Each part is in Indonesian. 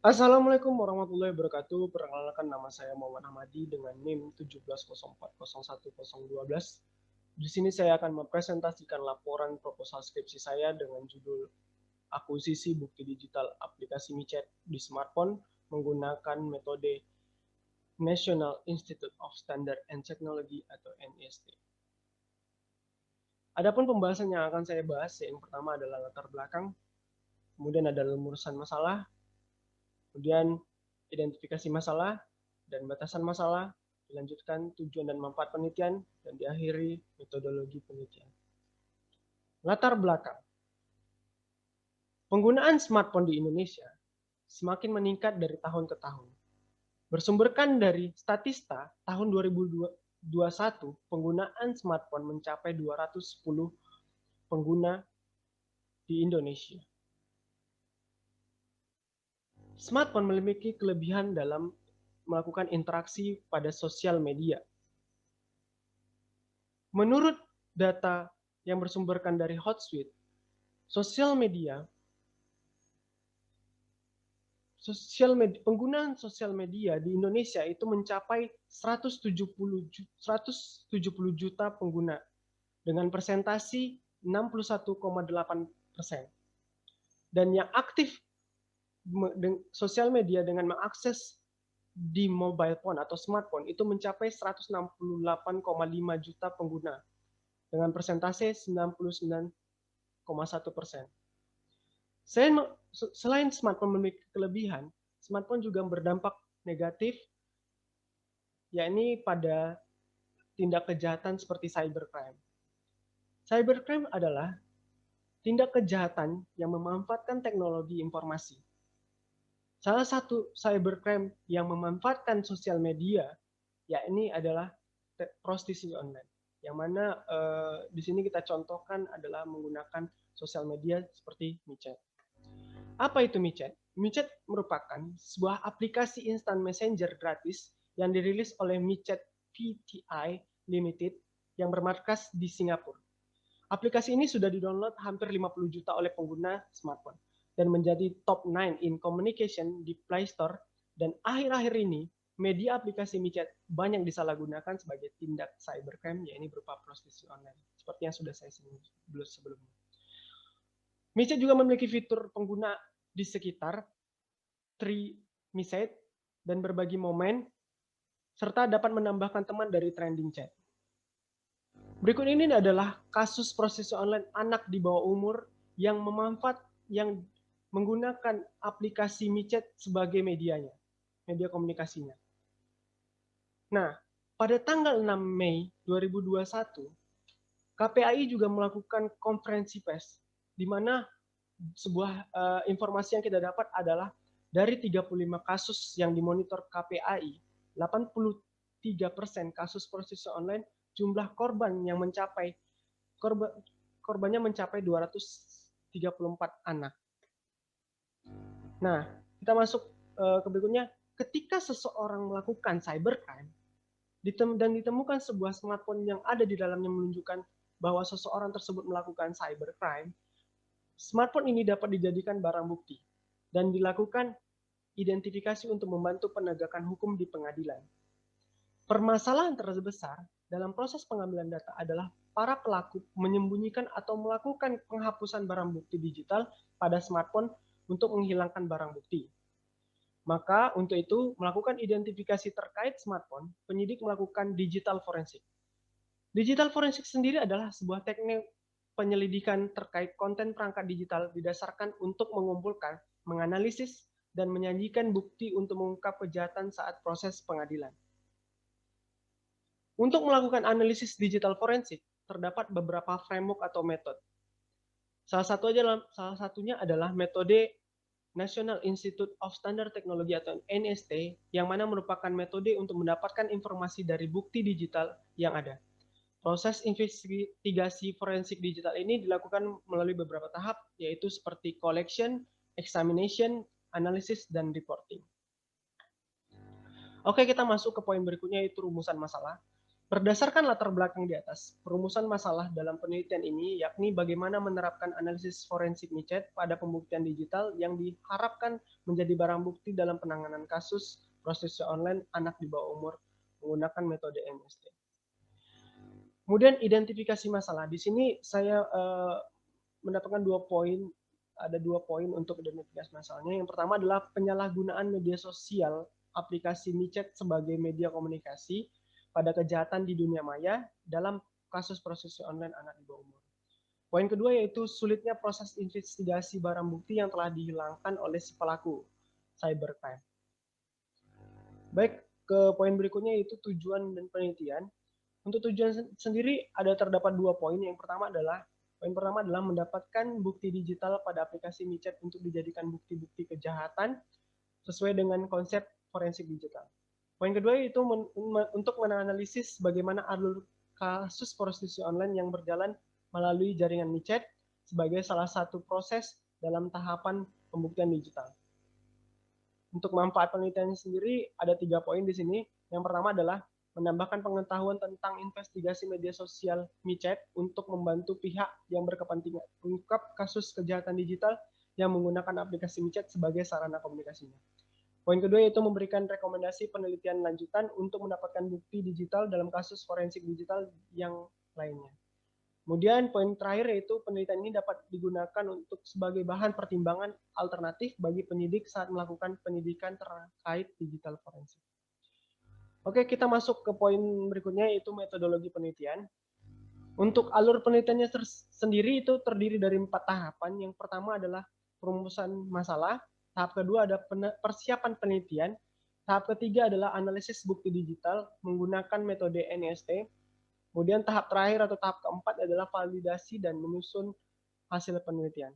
Assalamualaikum warahmatullahi wabarakatuh. Perkenalkan nama saya Muhammad Hamadi dengan NIM 17040112. Di sini saya akan mempresentasikan laporan proposal skripsi saya dengan judul Akuisisi Bukti Digital Aplikasi micet di Smartphone menggunakan metode National Institute of Standard and Technology atau NIST. Adapun pembahasan yang akan saya bahas, yang pertama adalah latar belakang, kemudian ada rumusan masalah, kemudian identifikasi masalah dan batasan masalah, dilanjutkan tujuan dan manfaat penelitian, dan diakhiri metodologi penelitian. Latar belakang. Penggunaan smartphone di Indonesia semakin meningkat dari tahun ke tahun. Bersumberkan dari Statista, tahun 2021 penggunaan smartphone mencapai 210 pengguna di Indonesia. Smartphone memiliki kelebihan dalam melakukan interaksi pada sosial media. Menurut data yang bersumberkan dari Hotsuite, penggunaan sosial media di Indonesia itu mencapai 170 juta pengguna dengan persentasi 61,8%. Dan yang aktif sosial media dengan mengakses di mobile phone atau smartphone itu mencapai 168,5 juta pengguna dengan persentase 99,1%. Selain smartphone memiliki kelebihan, smartphone juga berdampak negatif, yakni pada tindak kejahatan seperti cybercrime. Cybercrime adalah tindak kejahatan yang memanfaatkan teknologi informasi. Salah satu cybercrime yang memanfaatkan sosial media, yakni adalah prostitusi online. Yang mana di sini kita contohkan adalah menggunakan sosial media seperti micet. Apa itu micet? Micet merupakan sebuah aplikasi instant messenger gratis yang dirilis oleh Micet Pty Limited yang bermarkas di Singapura. Aplikasi ini sudah di-download hampir 50 juta oleh pengguna smartphone dan menjadi top 9 in communication di Play Store, dan akhir-akhir ini media aplikasi micet banyak disalahgunakan sebagai tindak cybercrime, yaitu berupa prostitusi online, seperti yang sudah saya singgung sebelumnya. Micet juga memiliki fitur pengguna di sekitar message dan berbagi momen, serta dapat menambahkan teman dari trending chat. Berikut ini adalah kasus prostitusi online anak di bawah umur yang menggunakan aplikasi micet sebagai medianya, media komunikasinya. Nah, pada tanggal 6 Mei 2021, KPAI juga melakukan konferensi pers, di mana sebuah informasi yang kita dapat adalah dari 35 kasus yang dimonitor KPAI, 83% kasus prostitusi online, jumlah korbannya mencapai 234 anak. Nah, kita masuk ke berikutnya. Ketika seseorang melakukan cybercrime dan ditemukan sebuah smartphone yang ada di dalamnya menunjukkan bahwa seseorang tersebut melakukan cybercrime, smartphone ini dapat dijadikan barang bukti dan dilakukan identifikasi untuk membantu penegakan hukum di pengadilan. Permasalahan terbesar dalam proses pengambilan data adalah para pelaku menyembunyikan atau melakukan penghapusan barang bukti digital pada smartphone untuk menghilangkan barang bukti. Maka untuk itu, melakukan identifikasi terkait smartphone, penyidik melakukan digital forensik. Digital forensik sendiri adalah sebuah teknik penyelidikan terkait konten perangkat digital didasarkan untuk mengumpulkan, menganalisis, dan menyajikan bukti untuk mengungkap kejahatan saat proses pengadilan. Untuk melakukan analisis digital forensik, terdapat beberapa framework atau metode. Salah satunya adalah metode National Institute of Standard Technology atau NIST, yang mana merupakan metode untuk mendapatkan informasi dari bukti digital yang ada. Proses investigasi forensik digital ini dilakukan melalui beberapa tahap, yaitu seperti collection, examination, analysis, dan reporting. Oke, kita masuk ke poin berikutnya, yaitu rumusan masalah. Berdasarkan latar belakang di atas, perumusan masalah dalam penelitian ini yakni bagaimana menerapkan analisis forensik micet pada pembuktian digital yang diharapkan menjadi barang bukti dalam penanganan kasus prostitusi online anak di bawah umur menggunakan metode MST. Kemudian identifikasi masalah. Di sini saya mendapatkan ada 2 poin untuk identifikasi masalahnya. Yang pertama adalah penyalahgunaan media sosial aplikasi micet sebagai media komunikasi pada kejahatan di dunia maya dalam kasus prostitusi online anak di bawah umur. Poin kedua yaitu sulitnya proses investigasi barang bukti yang telah dihilangkan oleh si pelaku cybercrime. Baik, ke poin berikutnya yaitu tujuan dan penelitian. Untuk tujuan sendiri terdapat 2 poin. Poin pertama adalah mendapatkan bukti digital pada aplikasi micet untuk dijadikan bukti-bukti kejahatan sesuai dengan konsep forensik digital. Poin kedua yaitu untuk menganalisis bagaimana alur kasus prostitusi online yang berjalan melalui jaringan micet sebagai salah satu proses dalam tahapan pembuktian digital. Untuk manfaat penelitiannya sendiri ada 3 poin di sini. Yang pertama adalah menambahkan pengetahuan tentang investigasi media sosial micet untuk membantu pihak yang berkepentingan mengungkap kasus kejahatan digital yang menggunakan aplikasi micet sebagai sarana komunikasinya. Poin kedua yaitu memberikan rekomendasi penelitian lanjutan untuk mendapatkan bukti digital dalam kasus forensik digital yang lainnya. Kemudian poin terakhir yaitu penelitian ini dapat digunakan untuk sebagai bahan pertimbangan alternatif bagi penyidik saat melakukan penyidikan terkait digital forensik. Oke, kita masuk ke poin berikutnya yaitu metodologi penelitian. Untuk alur penelitiannya sendiri itu terdiri dari 4 tahapan. Yang pertama adalah perumusan masalah, tahap kedua ada persiapan penelitian, tahap ketiga adalah analisis bukti digital menggunakan metode NST, kemudian tahap terakhir atau tahap keempat adalah validasi dan menyusun hasil penelitian.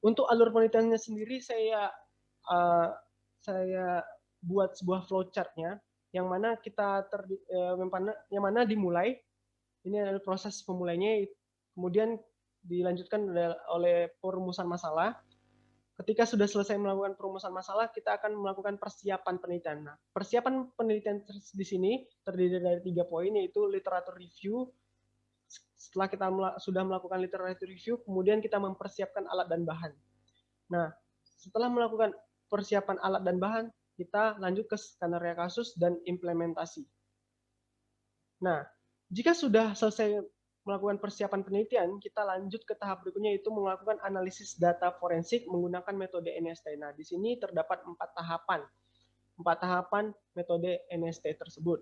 Untuk alur penelitiannya sendiri saya buat sebuah flowchart-nya yang mana dimulai. Ini adalah proses pemulainya, kemudian dilanjutkan oleh perumusan masalah. Ketika sudah selesai melakukan perumusan masalah, kita akan melakukan persiapan penelitian. Nah, persiapan penelitian di sini terdiri dari 3 poin, yaitu literatur review. Setelah kita sudah melakukan literatur review, kemudian kita mempersiapkan alat dan bahan. Nah, setelah melakukan persiapan alat dan bahan, kita lanjut ke skenario kasus dan implementasi. Nah, jika sudah selesai melakukan persiapan penelitian, kita lanjut ke tahap berikutnya yaitu melakukan analisis data forensik menggunakan metode NST. Nah, di sini terdapat 4 tahapan. 4 tahapan metode NST tersebut.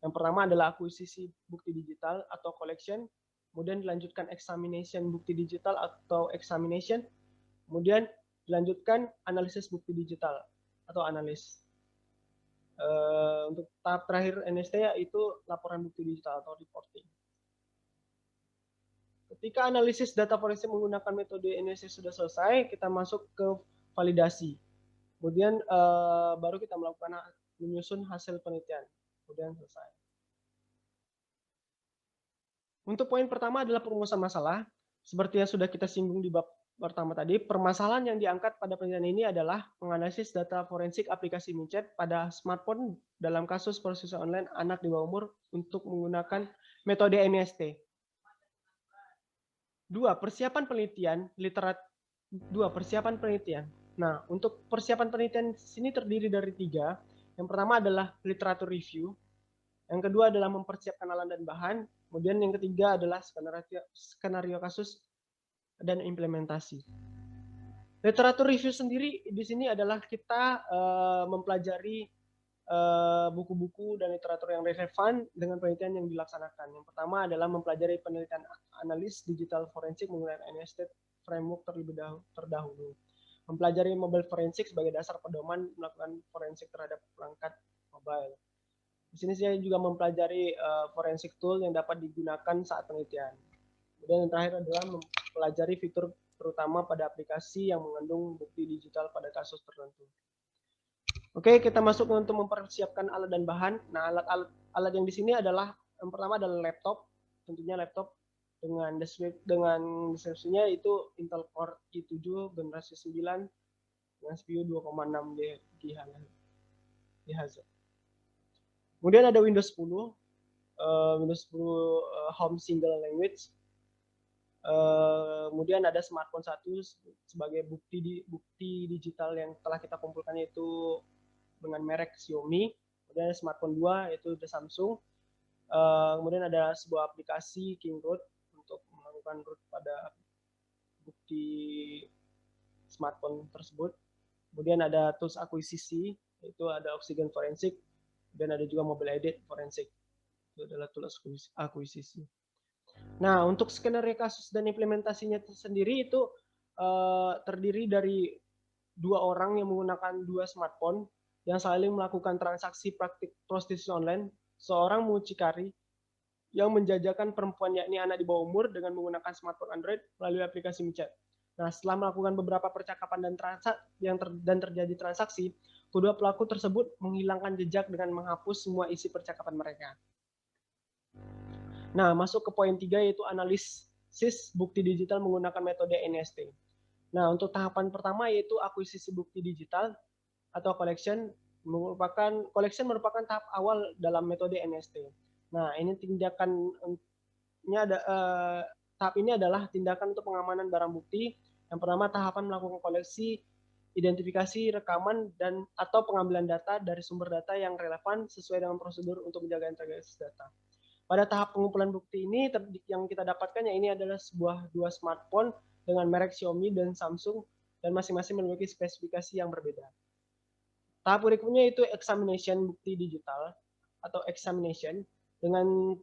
Yang pertama adalah akuisisi bukti digital atau collection, kemudian dilanjutkan examination bukti digital atau examination, kemudian dilanjutkan analisis bukti digital atau analis. Untuk tahap terakhir NST yaitu laporan bukti digital atau reporting. Ketika analisis data forensik menggunakan metode NST sudah selesai, kita masuk ke validasi. Kemudian baru kita melakukan menyusun hasil penelitian. Kemudian selesai. Untuk poin pertama adalah perumusan masalah. Seperti yang sudah kita singgung di bab pertama tadi, permasalahan yang diangkat pada penelitian ini adalah menganalisis data forensik aplikasi micet pada smartphone dalam kasus prostitusi online anak di bawah umur untuk menggunakan metode NST. 2. Persiapan penelitian. Nah, untuk persiapan penelitian sini terdiri dari 3. Yang pertama adalah literatur review. Yang kedua adalah mempersiapkan alat dan bahan. Kemudian yang ketiga adalah skenario kasus dan implementasi. Literatur review sendiri di sini adalah kita mempelajari buku-buku dan literatur yang relevan dengan penelitian yang dilaksanakan. Yang pertama adalah mempelajari penelitian analis digital forensik menggunakan NST framework terlebih terdahulu. Mempelajari mobile forensik sebagai dasar pedoman melakukan forensik terhadap perangkat mobile. Di sini saya juga mempelajari forensik tool yang dapat digunakan saat penelitian. Kemudian yang terakhir adalah mempelajari fitur terutama pada aplikasi yang mengandung bukti digital pada kasus tertentu. Oke, kita masuk untuk mempersiapkan alat dan bahan. Nah, alat yang di sini adalah yang pertama adalah laptop, tentunya laptop dengan deskripsinya itu Intel Core i7 generasi 9 dengan CPU 2,6 GHz. Kemudian ada Windows 10, Home Single Language. Kemudian ada smartphone 1 sebagai bukti digital yang telah kita kumpulkan, yaitu dengan merek Xiaomi. Kemudian ada smartphone 2 yaitu The Samsung. Kemudian ada sebuah aplikasi King Root untuk melakukan root pada bukti smartphone tersebut. Kemudian ada tools akuisisi, yaitu ada Oxygen Forensic, dan ada juga Mobile Edit Forensic. Itu adalah tools akuisisi. Nah, untuk skenario kasus dan implementasinya sendiri itu terdiri dari 2 orang yang menggunakan 2 smartphone yang saling melakukan transaksi praktik prostitusi online. Seorang mucikari yang menjajakan perempuan, yakni anak di bawah umur, dengan menggunakan smartphone Android melalui aplikasi MiChat. Nah, setelah melakukan beberapa percakapan dan terjadi transaksi, kedua pelaku tersebut menghilangkan jejak dengan menghapus semua isi percakapan mereka. Nah, masuk ke poin 3, yaitu analisis bukti digital menggunakan metode NST. Nah, untuk tahapan pertama yaitu akuisisi bukti digital atau collection merupakan tahap awal dalam metode NST. Nah, ini tahap ini adalah tindakan untuk pengamanan barang bukti. Yang pertama, tahapan melakukan koleksi, identifikasi, rekaman, dan atau pengambilan data dari sumber data yang relevan sesuai dengan prosedur untuk menjaga integritas data. Pada tahap pengumpulan bukti ini, yang kita dapatkan ini adalah dua smartphone dengan merek Xiaomi dan Samsung, dan masing-masing memiliki spesifikasi yang berbeda. Tahap berikutnya itu examination bukti digital atau examination. Dengan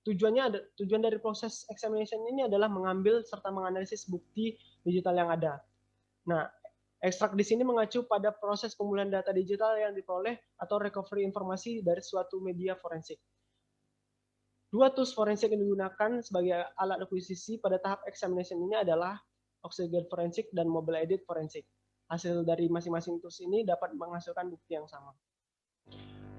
tujuan dari proses examination ini adalah mengambil serta menganalisis bukti digital yang ada. Nah, ekstrak di sini mengacu pada proses pemulihan data digital yang diperoleh atau recovery informasi dari suatu media forensik. Dua tools forensik yang digunakan sebagai alat akuisisi pada tahap examination ini adalah Oxygen Forensic dan Mobile Edit Forensic. Hasil dari masing-masing tools ini dapat menghasilkan bukti yang sama.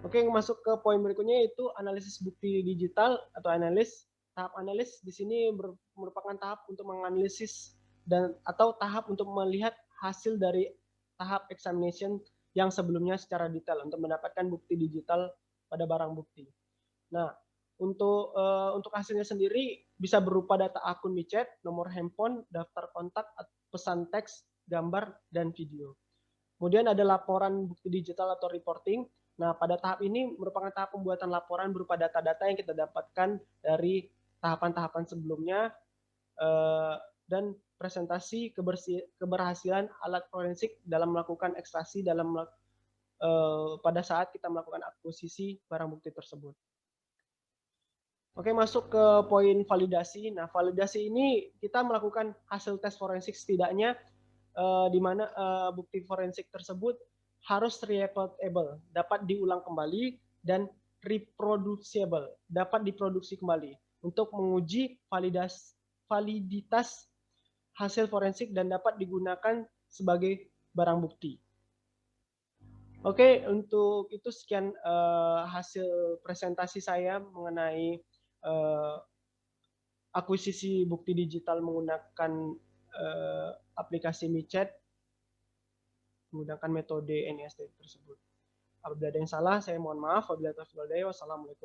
Oke, masuk ke poin berikutnya yaitu analisis bukti digital atau analis. Tahap analis di sini merupakan tahap untuk menganalisis atau tahap untuk melihat hasil dari tahap examination yang sebelumnya secara detail untuk mendapatkan bukti digital pada barang bukti. Nah, untuk hasilnya sendiri bisa berupa data akun MiChat, nomor handphone, daftar kontak, pesan teks, gambar, dan video. Kemudian ada laporan bukti digital atau reporting. Nah, pada tahap ini merupakan tahap pembuatan laporan berupa data-data yang kita dapatkan dari tahapan-tahapan sebelumnya dan presentasi keberhasilan alat forensik dalam melakukan ekstraksi pada saat kita melakukan akuisisi barang bukti tersebut. Oke, masuk ke poin validasi. Nah, validasi ini kita melakukan hasil tes forensik setidaknya di mana bukti forensik tersebut harus reproducible, dapat diulang kembali, dan reproducible, dapat diproduksi kembali untuk menguji validitas hasil forensik dan dapat digunakan sebagai barang bukti. Oke, untuk itu sekian hasil presentasi saya mengenai akuisisi bukti digital menggunakan aplikasi MiChat menggunakan metode NST tersebut. Apabila ada yang salah, saya mohon maaf. Wabillahi taufiq wal hidayah. Wassalamualaikum.